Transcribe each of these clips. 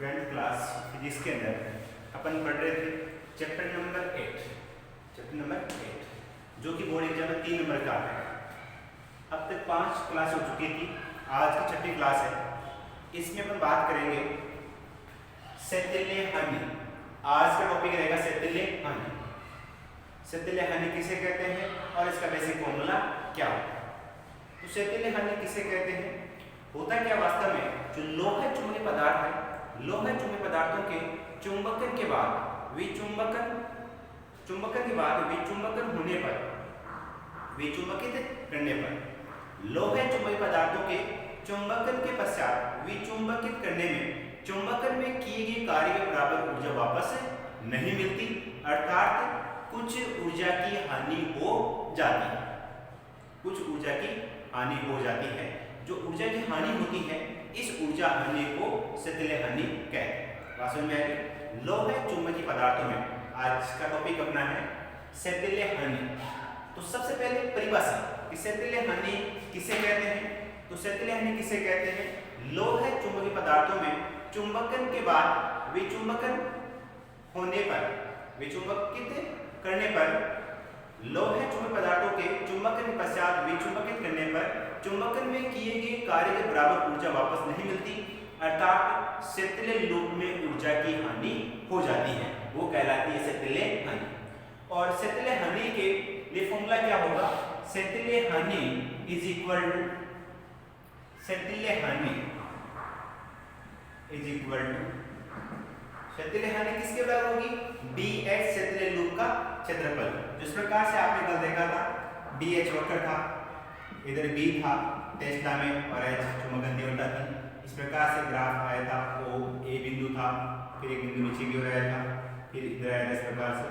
12th class physics के अंदर अपन पढ़ रहे थे चैप्टर नंबर 8 जो कि बोर्ड एग्जाम में 3 नंबर का आता है। अब तक 5 क्लास हो चुकी थी, आज की 6ठी क्लास है। इसमें अपन बात करेंगे सेतिल्य हानि। आज का टॉपिक रहेगा सेतिल्य हानि। सेतिल्य हानि किसे कहते हैं और इसका बेसिक फॉर्मूला क्या होता है। तो सेतिल्य हानि किसे कहते हैं, होता क्या वास्तव में, जो लोह चुंबकीय पदार्थ है, लोह चुंबकीय पदार्थों के चुंबकन के बाद विचुंबकन होने पर, विचुंबकित करने पर, लोह चुंबकीय पदार्थों के चुंबकन के पश्चात विचुंबकित करने में चुंबकन में किए गए कार्य के बराबर ऊर्जा वापस नहीं मिलती, अर्थात कुछ ऊर्जा की हानि हो जाती है। कुछ ऊर्जा की हानि हो जाती है। जो ऊर्जा की हानि होती है, इस ऊर्जा हानि को सेतिल्य हानि कहते हैं। बात समझ में आ गई। लोह चुंबकीय पदार्थों में आज का टॉपिक अपना है सेतिल्य हानि। तो सबसे पहले परिभाषा कि सेतिल्य हानि किसे कहते हैं। तो सेतिल्य हानि किसे कहते हैं, लोह चुंबकीय पदार्थों में चुंबकन के बाद विचुंबकन होने पर, विचुंबकित करने पर, लोह चुंबकीय पदार्थों के चुंबकन के पश्चात विचुंबकित करने पर चुंबकन में किए गए कार्य के बराबर ऊर्जा वापस नहीं मिलती, अर्थात सेतिल्य लूप में ऊर्जा की हानि हो जाती है, वो कहलाती है सेतिल्य हानि। और सेतिल्य हानि के लिए फॉर्मूला क्या होगा, सेतिल्य हानि इज इक्वल टू, सेतिल्य हानि इज इक्वल टू, सेतिल्य हानि किसके बराबर होगी, BH सेतिल्य लूप का क्षेत्रफल। जिस प्रकार से आपने कल देखा था, BH वक्र था, इधर B था टेस्ला में और H चुंबकन तीव्रता थी। इस प्रकार से ग्राफ आया था, O A बिंदु था, फिर एक बिंदु नीचे की ओर आया था, फिर इधर आया था इस प्रकार से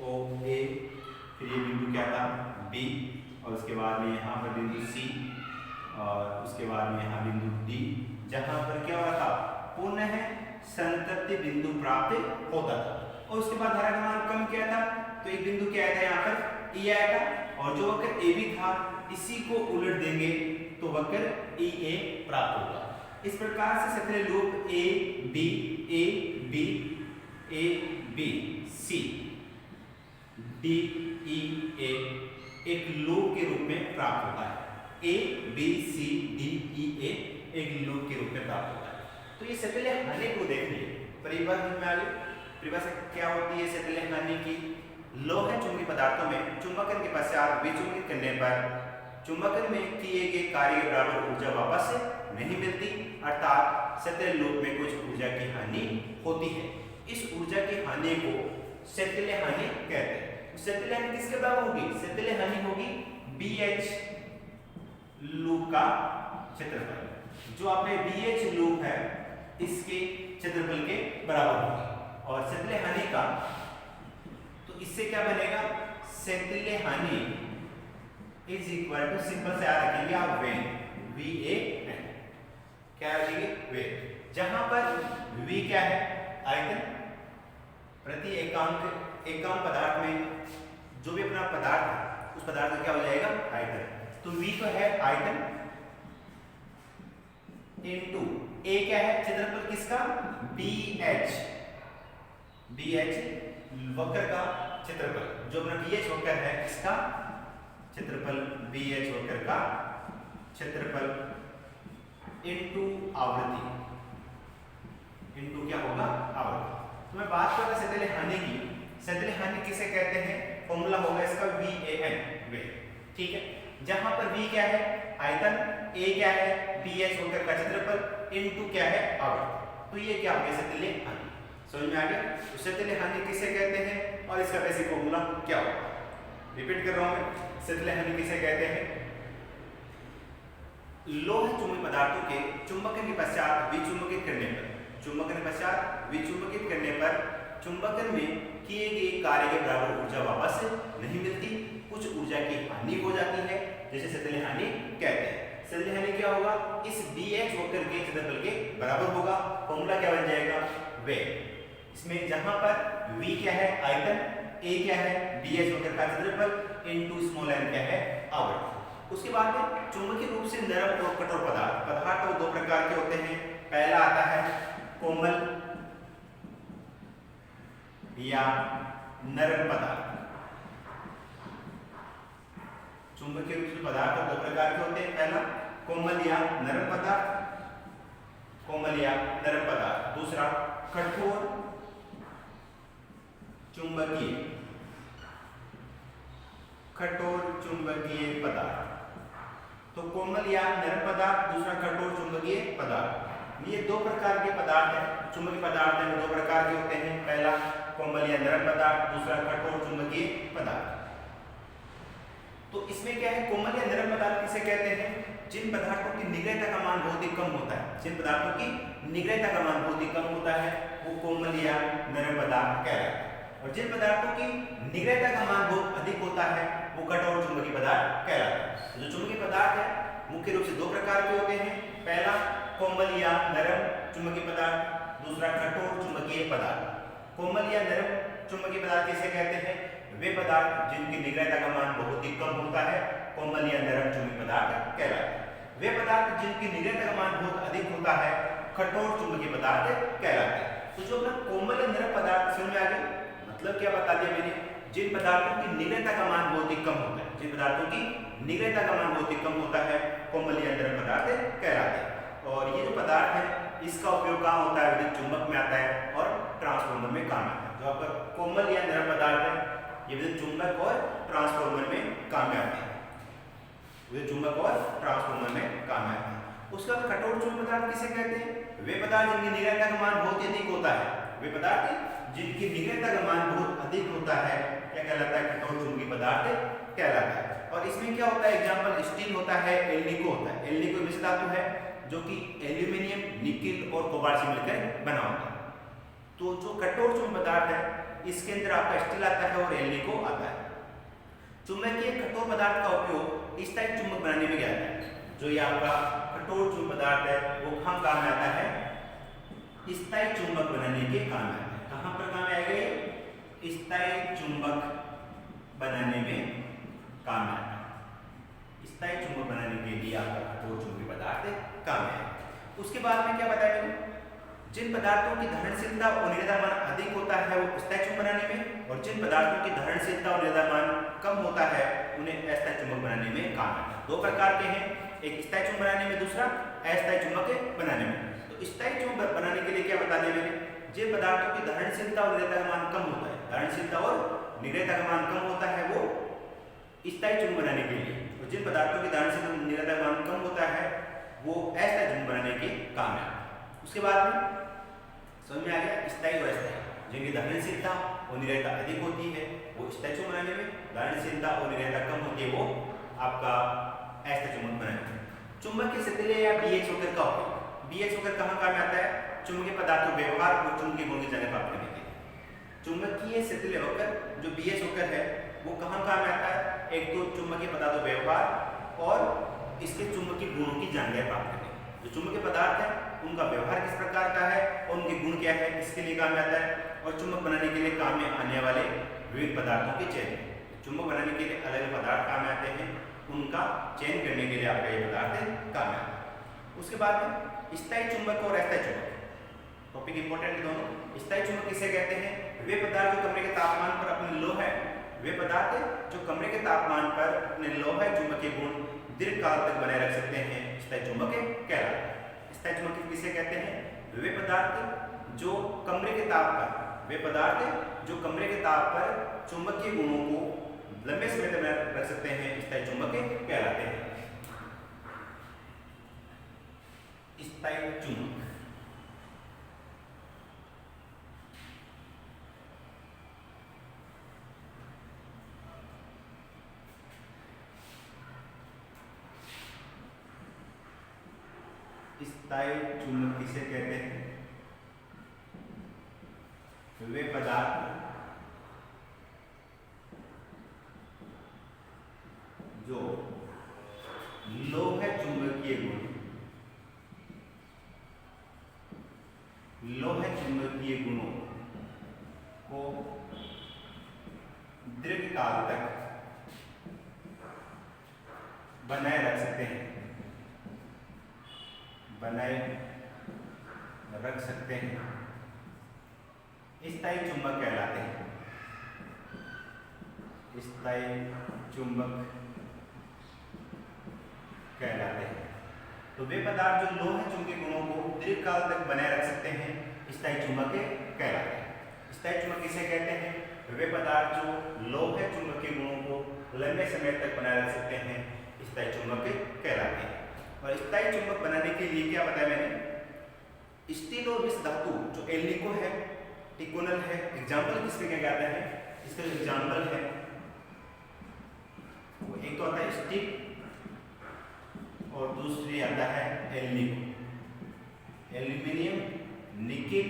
O A, फिर ये बिंदु क्या था B, और उसके बाद में यहाँ पर बिंदु C, और उसके बाद में यहाँ बिंदु D, जहाँ पर क्या हुआ था, पुनः संतृप्ति बिंदु प्राप्त होता था। और उसके बाद धारा का मान कम किया था, तो एक बिंदु क्या आया था, यहाँ पर E आया था, और जो वक्र AB था इसी को उलट देंगे तो वक्र EA प्राप्त होगा। इस प्रकार से सेतिल्य loop A B C D E A एक लूप के रूप में प्राप्त होता है। A B C D E A एक लूप के रूप में प्राप्त होता है। तो ये सेतिल्य हानि को देखिए, परिभाषा में आ गई। परिभाषा क्या होती है सेतिल्य हानि की, लोह चुंबकीय पदार्थों में चुंबकन के पश्चात विचुंबित करने पर चुंबकन में किए गए कार्य के बराबर ऊर्जा वापस नहीं मिलती, अर्थात सेतिल्य लूप में कुछ ऊर्जा की हानि होती है। इस ऊर्जा की हानि को सेतिल्य हानि कहते हैं। सेतिल्य हानि किसके बराबर होगी, सेतिल्य हानि होगी BH लूप का क्षेत्रफल। जो आपने BH लूप है इसके क्षेत्रफल के बराबर होगी। और सेतिल्य हानि का, तो इससे क्या बनेगा, सेतिल्य हानि इज इक्वल टू, सिंपल से याद रखेंगे आप, वेन, VAN, क्या रखेंगे, वेन, जहां पर V क्या है, आयतन, प्रति एकांक पदार्थ में जो भी अपना पदार्थ है उस पदार्थ का क्या हो जाएगा, आयतन। तो V तो है आयतन, इनटू A क्या है, क्षेत्रफल किसका, BH वक्र का क्षेत्रफल। जो अपना BH वक्र है इसका क्षेत्रफल, BH वक्र का क्षेत्रफल इनटू आवृत्ति, इनटू क्या होगा, आवृत्ति। तो मैं बात कर रहा सेतिल्य हानि की। सेतिल्य हानि किसे कहते हैं, फॉर्मूला होगा इसका VAN, वे, ठीक है। जहां पर V क्या है, आयतन, A क्या है, BH वक्र का क्षेत्रफल, इनटू क्या है, आवृत्ति। तो ये क्या हो गया, सेतिल्य हानि। समझ में आ गया। तो सेतिल्य हानि किसे कहते हैं और इसका बेसिक फॉर्मूला क्या होगा, रिपीट कर रहा हूं मैं। सेतिल्य हानि किसे कहते हैं, लोह चुंबकीय पदार्थों के चुंबकन के पश्चात विचुंबकित करने पर, चुंबकन के पश्चात विचुंबकित करने पर चुंबकन में किए गए कार्य के बराबर ऊर्जा वापस नहीं मिलती, कुछ ऊर्जा की हानि हो जाती है, जैसे सेतिल्य हानि कहते हैं। सेतिल्य हानि क्या होगा, इस BH वक्र के क्षेत्रफल के बराबर होगा। फॉर्मूला क्या बन जाएगा, वेग। इसमें जहां पर V क्या है, आयतन, A क्या है, BH वक्र का क्षेत्रफल, इनटू स्मॉल n क्या है, आवृत्ति। उसके बाद में चुंबकीय रूप से नरम और कठोर पदार्थ तो दो प्रकार के होते हैं। पहला आता है कोमल या नरम पदार्थ। चुंबकीय रूप से पदार्थ दो प्रकार के होते हैं, पहला कोमल या नरम पदार्थ, कोमल या नरम पदार्थ, दूसरा कठोर चुंबकीय, कठोर चुंबकीय पदार्थ। तो कोमल या नरम पदार्थ, दूसरा कठोर चुंबकीय पदार्थ, ये दो प्रकार के पदार्थ हैं। चुंबकीय पदार्थ में दो प्रकार के होते हैं, पहला कोमल या नरम पदार्थ, दूसरा कठोर चुंबकीय पदार्थ। तो इसमें क्या है, कोमल या नरम पदार्थ किसे कहते हैं, जिन पदार्थों की निग्रहता का मान बहुत ही कम होता है, जिन पदार्थों की निग्रहता का मान बहुत ही कम होता है वो कोमल या नरम पदार्थ कहलाते हैं, और जिन पदार्थों की निग्रहता का मान बहुत अधिक होता है वो कठोर चुंबकीय पदार्थ कहलाते हैं। जो चुंबकीय पदार्थ है मुख्य रूप से दो प्रकार के होते हैं, पहला कोमल या नरम चुंबकीय पदार्थ, दूसरा कठोर चुंबकीय पदार्थ। कोमल या नरम चुंबकीय पदार्थ किसे कहते हैं, वे पदार्थ जिनकी निग्रहता का मान बहुत ही कम होता है कोमल या नरम चुंबकीय पदार्थ कहलाते हैं। वे पदार्थ जिनकी निग्रहता का मान बहुत अधिक होता है कठोर चुंबकीय पदार्थ कहलाते हैं। तो जो अपना कोमल या नरम पदार्थ समझ में आ गया, मतलब क्या बता दिया मैंने, जिन पदार्थों की निग्रहता का मान बहुत ही कम होता है, जिन पदार्थों की निग्रहता का मान बहुत ही कम होता है कोमल या नरम पदार्थ कहलाते हैं। और ये जो पदार्थ है इसका उपयोग कहाँ होता है, विद्युत चुंबक में आता है और ट्रांसफार्मर में काम आता है। जो आपका कोमल या नरम पदार्थ है ये विद्युत चुंबक और ट्रांसफार्मर में काम में आते हैं, विद्युत चुंबक और ट्रांसफार्मर में काम में आते हैं। उसके बाद कठोर चुंबकीय पदार्थ किसे कहते हैं, वे पदार्थ जिनकी निग्रहता का मान बहुत ही अधिक होता है, वे पदार्थ जिनकी निग्रहता का मान बहुत अधिक होता है क्या कहलाता है, कठोर चुंबकीय पदार्थ कहलाता है। और इसमें क्या होता है, एग्जांपल स्टील होता है, एल्निको होता है। एल्निको मिश्र धातु है जो कि एल्यूमिनियम, निकिल और कोबाल्ट से मिलकर बना होता है। तो जो कठोर चुंबकीय पदार्थ है इसके अंदर आपका स्टील आता है और एल्निको आता है। चुंबकीय कठोर पदार्थ का उपयोग स्थायी चुंबक बनाने में किया जाता है। जो ये आपका कठोर चुंबकीय पदार्थ है वो कहाँ काम में आता है, स्थायी चुंबक बनाने के काम में आता है। कहाँ पर काम आएगा ये, स्थायी चुंबक बनाने में काम में आता है। स्थायी चुंबक बनाने के लिए आपका कठोर चुंबकीय पदार्थ काम में आएगा। उसके बाद में क्या बताया मैंने, जिन पदार्थों की धारणशीलता और निग्रहता मान अधिक होता है वो स्थायी चुंबक बनाने में, और जिन पदार्थों की धारणशीलता और निग्रहता मान कम होता है उन्हें अस्थायी चुंबक बनाने में काम आता है। दो प्रकार के हैं, एक स्थायी चुंबक बनाने में, दूसरा अस्थायी चुंबक बनाने में। तो स्थायी चुंबक बनाने के लिए क्या बता दिया मैंने, जिन पदार्थों की धारणशीलता और निग्रहता का मान कम होता है, धारणशीलता और निग्रहता का मान कम होता है वो स्थायी चुंबक बनाने के लिए, और जिन पदार्थों की धारणशीलता और निग्रहता का मान कम होता है वो अस्थायी चुंबक बनाने के काम में आता है। उसके बाद में समझ में आ गया, स्थायी और अस्थायी, जिनकी धारणशीलता और निग्रहता अधिक होती है वो स्थायी चुंबक बनाने में, धारणशीलता और निग्रहता कम होती है वो आपका अस्थायी चुंबक बनाने में। चुंबकीय सतह या BH वक्र का उपयोग, BH वक्र कहाँ काम में आता है, चुंबकीय पदार्थों व्यवहार और चुंबकीय गुण की जानकारी प्राप्त करने के लिए। चुंबकीय सतह वक्र जो BH वक्र है वो कहाँ काम में आता है, एक तो चुंबकीय पदार्थों व्यवहार और इसके चुंबकीय गुणों की जानकारी प्राप्त करने। जो चुंबकीय पदार्थ है उनका व्यवहार किस प्रकार का है और उनके गुण क्या है इसके लिए काम में आता है, और चुंबक बनाने के लिए काम में आने वाले विविध पदार्थों के चयन, चुंबक बनाने के लिए अलग अलग पदार्थ काम में आते हैं, उनका चयन करने के लिए आपका ये पदार्थ काम में आता है। उसके बाद में स्थायी चुंबक और अस्थायी चुंबक, टॉपिक इंपॉर्टेंट दोनों। स्थायी चुंबक किसे कहते हैं, वे पदार्थ जो कमरे के तापमान पर अपने लोह है, वे पदार्थ जो कमरे के तापमान पर अपने लोह चुंबकीय गुण दीर्घ काल तक बनाए रख सकते हैं, स्थायी चुंबक कहलाते हैं। स्थायी चुंबक किसे कहते हैं, वे पदार्थ जो कमरे के ताप पर, वे पदार्थ जो कमरे के ताप पर चुंबकीय गुणों को लंबे समय तक बनाए रख सकते हैं, स्थायी चुंबक कहलाते हैं। स्थायी चुंबक स्थायी चुंबक किसे कहते हैं, वे पदार्थ जो लोह चुंबकीय गुण, लोह चुंबकीय गुणों को दीर्घकाल तक बनाए रख सकते हैं, बनाए रख सकते हैं, स्थायी चुंबक कहलाते हैं। स्थायी चुंबक कहलाते हैं। तो वे पदार्थ जो लोह चुंबकीय गुणों को दीर्घकाल तक बनाए रख सकते हैं स्थायी चुंबक कहलाते हैं। स्थायी चुंबक किसे कहते हैं? वे पदार्थ जो लोह चुंबकीय गुणों को लंबे समय तक बनाए रख सकते हैं स्थायी चुंबक कहलाते हैं। और स्थायी चुंबक बनाने के लिए क्या बताया मैंने? स्टील और मिश्र धातु जो एल्निको है, टिकोनल है, एग्जाम्पल किसके क्या कहता है? इसका एग्जाम्पल है एक तो आता है स्टील और दूसरी आता है alnico. Aluminium nickel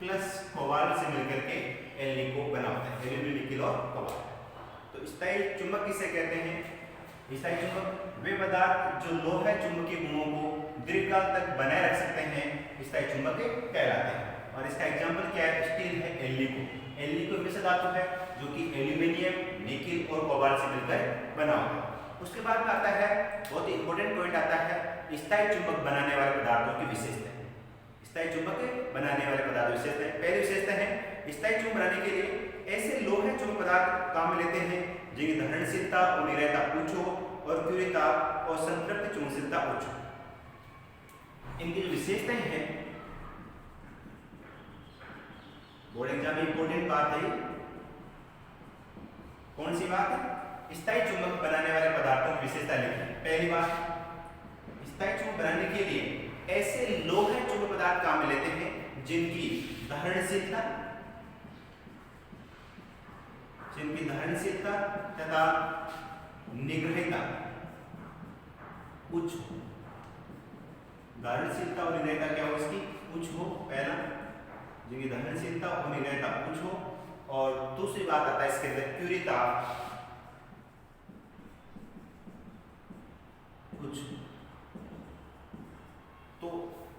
plus cobalt से मिलकर के एल्निको बना होता है, एल्यूमिनियम निकेल और कोबाल्ट। तो स्थायी चुंबक किसे कहते हैं? स्थायी चुंबक वे पदार्थ जो लोह चुंबकीय गुणों को दीर्घकाल तक बनाए रख सकते हैं स्थायी चुंबक कहलाते हैं। और इसका एग्जाम्पल क्या है? स्टील है, एल्निको। एल्निको मिश्र धातु है जो कि एल्यूमिनियम निकेल और कोबाल्ट से मिलकर बना होता है। उसके बाद में आता है बहुत ही इंपॉर्टेंट पॉइंट आता है स्थायी चुंबक बनाने वाले पदार्थों की विशेषताएं। स्थायी चुंबक बनाने वाले पदार्थों की विशेषताएं। पहली विशेषता है स्थायी चुंबक बनाने के लिए ऐसे लोह चुंबक पदार्थ काम में लेते हैं जिनकी धारणशीलता और निरयता उच्च हो और क्यूरिता और संतृप्त चुंबकशीलता उच्च हो। इनकी जो विशेषताएं हैं, बोर्ड एग्जाम में इंपॉर्टेंट बात है, कौन सी बात है? स्थायी चुंबक बनाने वाले पदार्थों की विशेषता लिखी। पहली बात, स्थायी चुंबक बनाने के लिए ऐसे लोह चुंबक पदार्थ काम में लेते हैं जिनकी धारणशीलता तथा निग्रहता उच्च हो। धारणशीलता और निग्रहता क्या हो इसकी? उच्च हो। पहला, जिनकी धारणशीलता और निग्रहता उच्च हो। और दूसरी बात आता है इसके अंदर क्यूरिता उच्च। तो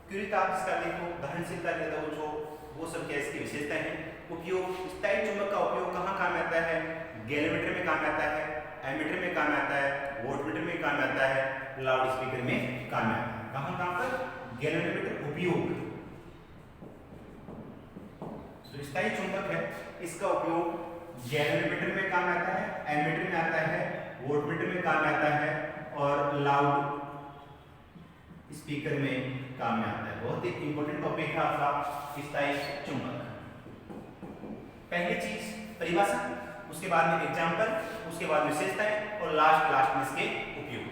क्यूरिता इसका देखो, धारणशीलता उच्च हो, वो सब क्या इसकी विशेषताएं हैं। उपयोग, स्थायी चुंबक का उपयोग कहाँ काम आता है? गैल्वेमीटर में काम आता है, एमीटर में काम आता है, वोल्टमीटर में काम आता है, लाउड स्पीकर में काम आता है। कहाँ काम पर? गैल्वेमीटर उपयोग। तो स्थायी चुंबक है, इसका उपयोग गैल्वेमीटर में काम आता है, एमीटर में आता है, वोल्टमीटर में काम आता है और लाउड स्पीकर में काम में आता है। बहुत ही इंपॉर्टेंट टॉपिक है आपका स्थायी चुंबक। पहली चीज परिभाषा, उसके बाद में एग्जांपल, उसके बाद विशेषताएं और लास्ट में इसके उपयोग।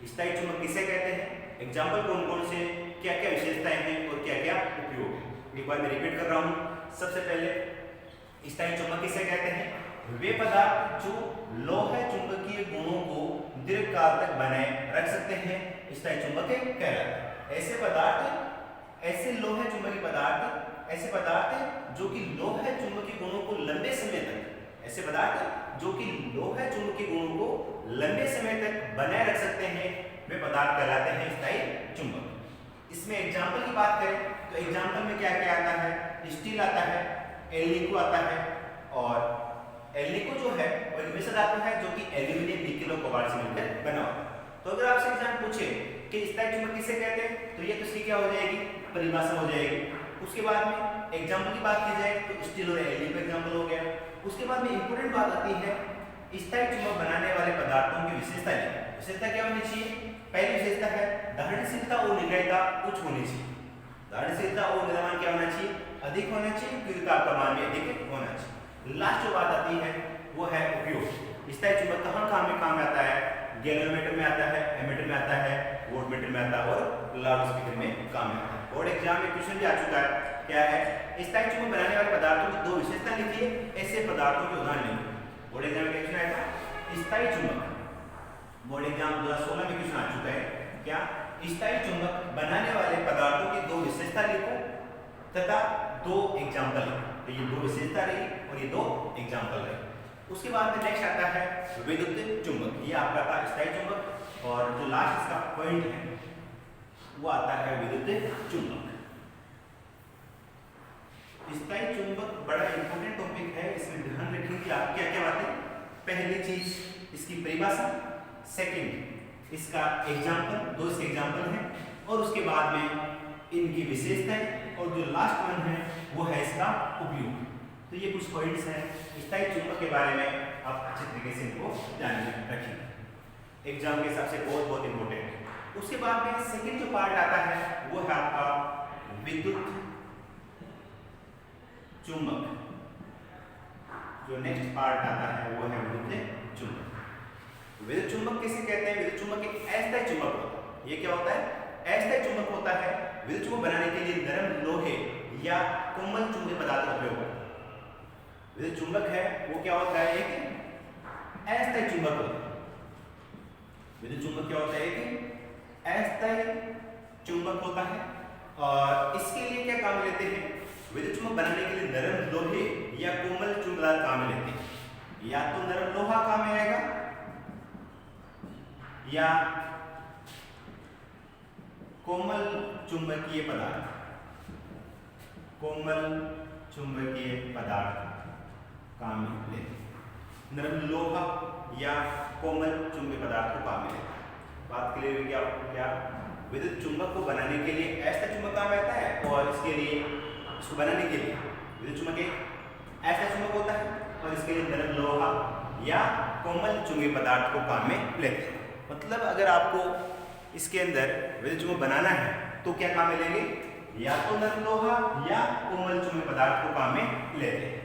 स्थायी चुंबक किसे कहते हैं? एग्जांपल कौन कौन से, क्या क्या विशेषताएं हैं और क्या क्या उपयोग है। एक बार मैं रिपीट कर रहा हूं। सबसे पहले स्थायी चुंबक किसे कहते हैं? वे पदार्थ जो लोह चुंबकीय गुणों को दीर्घकाल तक बनाए रख सकते हैं स्थायी चुंबक कहलाते हैं। ऐसे लोह चुंबकीय पदार्थ जो कि लोह चुंबकीय गुणों को लंबे समय तक बनाए रख सकते हैं वे पदार्थ कहलाते हैं स्थायी चुंबक। इसमें एग्जांपल की बात करें तो एग्जांपल में क्या क्या आता है? स्टील आता है, एल्निको आता है। और एल्निको जो है वो एक मिश्र धातु है जो कि एल्यूमिनियम निकेल और कोबाल्ट से मिलकर बना होता है। तो अगर आपसे एग्जाम पूछे कि स्थायी चुंबक किसे कहते हैं तो ये तो इसकी क्या हो जाएगी? परिभाषा हो जाएगी। उसके बाद में एग्जांपल की बात की जाए तो स्टील और एल्निको एग्जांपल हो गया। उसके बाद में इंपॉर्टेंट बात आती है स्थायी चुंबक बनाने वाले पदार्थों की विशेषता। विशेषता क्या होनी चाहिए? पहली विशेषता है धारणशीलता और निग्रहता उच्च होनी चाहिए। धारणशीलता और निग्रहण क्या होना चाहिए? अधिक होना चाहिए। क्यूरिता का मान भी अधिक होना चाहिए। लास्ट जो बात आती है वो है उपयोग। स्थायी चुंबक कहाँ काम में आता है? गैल्वेमीटर में आता है, एमीटर में आता है, वोल्टमीटर में आता है और लाउड स्पीकर में काम में आता है। बोर्ड एग्जाम में क्वेश्चन भी आ चुका है, क्या है? स्थायी चुंबक बनाने वाले पदार्थों की दो विशेषता लिखिए, ऐसे पदार्थों के उदाहरण लिखिए। बोर्ड एग्जाम में क्वेश्चन आया था स्थायी चुंबक। बोर्ड एग्जाम 2016 में क्वेश्चन आ चुका है, क्या? स्थायी चुंबक बनाने वाले पदार्थों की दो विशेषता लिखो तथा दो एग्जाम्पल लिखो। तो ये दो विशेषता रही और ये दो एग्जाम्पल रहे। उसके बाद में नेक्स्ट आता है विद्युत चुंबक। ये आपका था स्थायी चुंबक और जो लास्ट इसका पॉइंट है वो आता है विद्युत चुंबक। स्थायी चुंबक बड़ा इंपॉर्टेंट टॉपिक है, इसमें ध्यान रखें कि आप क्या क्या बातें। पहली चीज इसकी परिभाषा, सेकंड इसका एग्जाम्पल, दो इसके एग्जाम्पल हैं और उसके बाद में इनकी विशेषताएं और जो लास्ट वन है वो है इसका उपयोग। तो ये कुछ पॉइंट्स हैं स्थायी चुंबक के बारे में, आप अच्छे तरीके से इनको ध्यान में रखिए, एग्जाम के हिसाब से बहुत बहुत इंपॉर्टेंट है। उसके बाद में सेकंड जो पार्ट आता है वो है आपका विद्युत चुंबक। जो नेक्स्ट पार्ट आता है वो है विद्युत चुंबक। विद्युत चुंबक किसे कहते हैं? विद्युत चुंबक एक अस्थायी चुंबक होता है। ये क्या होता है? अस्थायी चुंबक होता है। विद्युत चुंबक बनाने के लिए नरम लोहे या कोमल चुंबकीय पदार्थ का उपयोग होता है। विद्युत चुंबक है वो क्या होता है? एक अस्थायी चुंबक होता है। विद्युत चुंबक क्या होता है? एक अस्थायी चुंबक होता है। और इसके लिए क्या काम लेते हैं? विद्युत चुंबक बनाने के लिए नरम लोहे या कोमल चुंबकीय पदार्थ काम में लेते हैं। या तो नरम लोहा काम में आएगा या कोमल चुंबकीय पदार्थ, कोमल चुंबकीय पदार्थ काम में लेते हैं। नरम लोहा या कोमल चुंबकीय पदार्थ को काम में लेते हैं। बात क्लियर हुई क्या? क्या विद्युत चुंबक को बनाने के लिए अस्थायी चुंबक काम आता है और इसके लिए इसको बनाने के लिए विद्युत चुंबक एक अस्थायी चुंबक होता है और इसके लिए नरम लोहा या कोमल चुंबकीय पदार्थ को काम में लेते हैं। मतलब अगर आपको इसके अंदर विद्युत चुंबक बनाना है तो क्या काम में लेंगे? या तो नरम लोहा या कोमल चुंबकीय पदार्थ को काम में लेते हैं।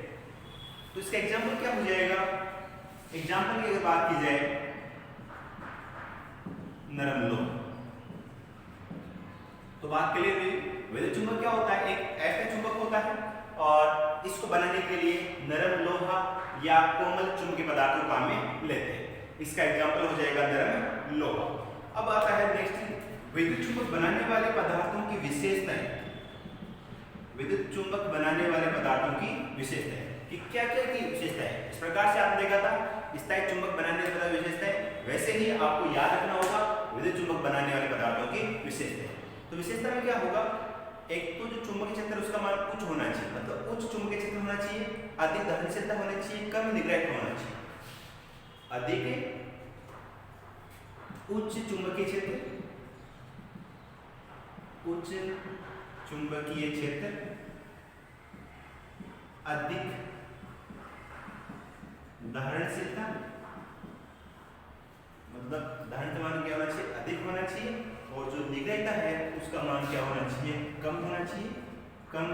तो इसका एग्जाम्पल क्या हो जाएगा? एग्जाम्पल की अगर बात की जाए नरम लोहा, तो बात क्लियर हुई। विद्युत चुंबक क्या होता है? एक अस्थायी चुंबक होता है और इसको बनाने के लिए नरम लोहा या कोमल चुंबकीय पदार्थ को काम में लेते हैं। इसका एग्जाम्पल हो जाएगा नरम लोहा। अब आता है नेक्स्ट विद्युत चुंबक बनाने वाले पदार्थों की विशेषताएं। विद्युत चुंबक बनाने वाले पदार्थों की विशेषताएं कि क्या क्या की विशेषता है। इस प्रकार से आपने देखा था स्थायी चुंबक बनाने वाली विशेषताएं, वैसे ही आपको याद रखना होगा विद्युत चुंबक बनाने वाले पदार्थों की विशेषताएं। तो विशेषता में क्या होगा? एक तो जो चुंबकीय क्षेत्र उसका मान उच्च होना चाहिए, मतलब उच्च चुंबकीय क्षेत्र होना चाहिए, अधिक दहनशीलता होनी चाहिए, कम निग्रहित होना चाहिए। अधिक उच्च चुंबकीय क्षेत्र, उच्च चुंबकीय क्षेत्र, अधिक दहनशीलता, मतलब दहन का मान क्या होना चाहिए? अधिक होना चाहिए। और जो निग्रहिता है उसका मान क्या होना चाहिए? कम होना चाहिए, कम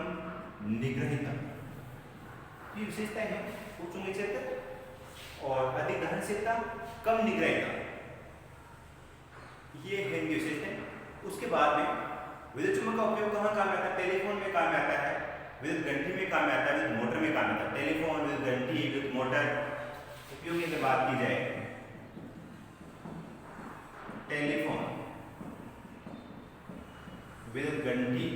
निग्रहिता। ये विशेषताएं हैं उच्च चुंबकीय क्षेत्र और अधिक दहनशीलता, कम निग्रहिता, ये है इनकी विशेषताएं। उसके बाद में विद्युत चुंबक का उपयोग कहाँ काम आता है? टेलीफोन में काम आता है, विद्युत घंटी में काम आता है, विद्युत मोटर में काम आता है। टेलीफोन, विद्युत घंटी, विद्युत मोटर उपयोग की बात की जाए, टेलीफोन, विद्युत घंटी,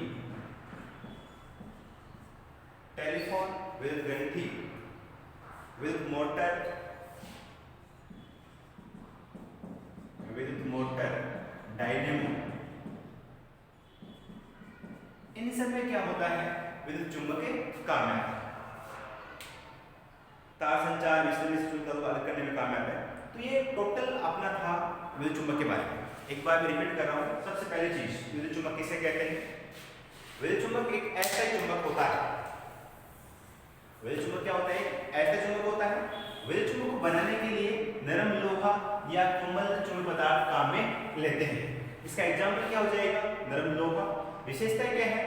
टेलीफोन, विद्युत घंटी, विद्युत मोटर, विद्युत मोटर, डायनेमो, इन सब में क्या होता है? विद्युत चुंबक के काम में आता है। तार संचार, विद्युत को अलग करने में काम आता है। तो ये टोटल अपना था विद्युत चुंबक के बारे में। एक बार मैं रिपीट कर रहा हूँ। सबसे पहली चीज, विद्युत चुंबक किसे कहते हैं? विद्युत चुंबक एक अस्थायी चुंबक होता है। विद्युत चुंबक क्या होता है? अस्थायी चुंबक होता है। विद्युत चुंबक को बनाने के लिए नरम लोहा या कोमल चुंबकीय पदार्थ काम में लेते हैं। इसका एग्जाम्पल क्या हो जाएगा? नरम लोहा। विशेषता क्या है?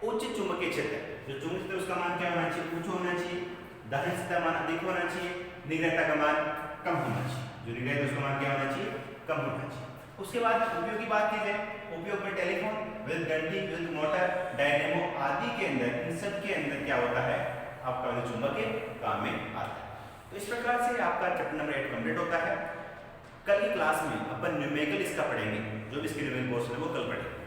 उच्च चुंबकीय क्षेत्र। जो चुंबकीय क्षेत्र उसका मान क्या होना चाहिए? उच्च होना चाहिए। दहनशीलता मान अधिक होना चाहिए। निग्रहिता का मान कम होना चाहिए। जो निग्रहित है उसका मान क्या होना चाहिए? कम होना चाहिए। उसके बाद उपयोग की बात की जाए, उपयोग में टेलीफोन, विद्युत घंटी, विद्युत मोटर, डायनेमो आदि के अंदर, इन सब के अंदर क्या होता है? आपका विद्युत चुंबक के काम में आता है। तो इस प्रकार से आपका चैप्टर नंबर 8 कंप्लीट होता है। कल की क्लास में अपन न्यूमेरिकल इसका पढ़ेंगे, जो भी इसके न्यूमेरिकल कोर्स है वो कल पढ़ेंगे।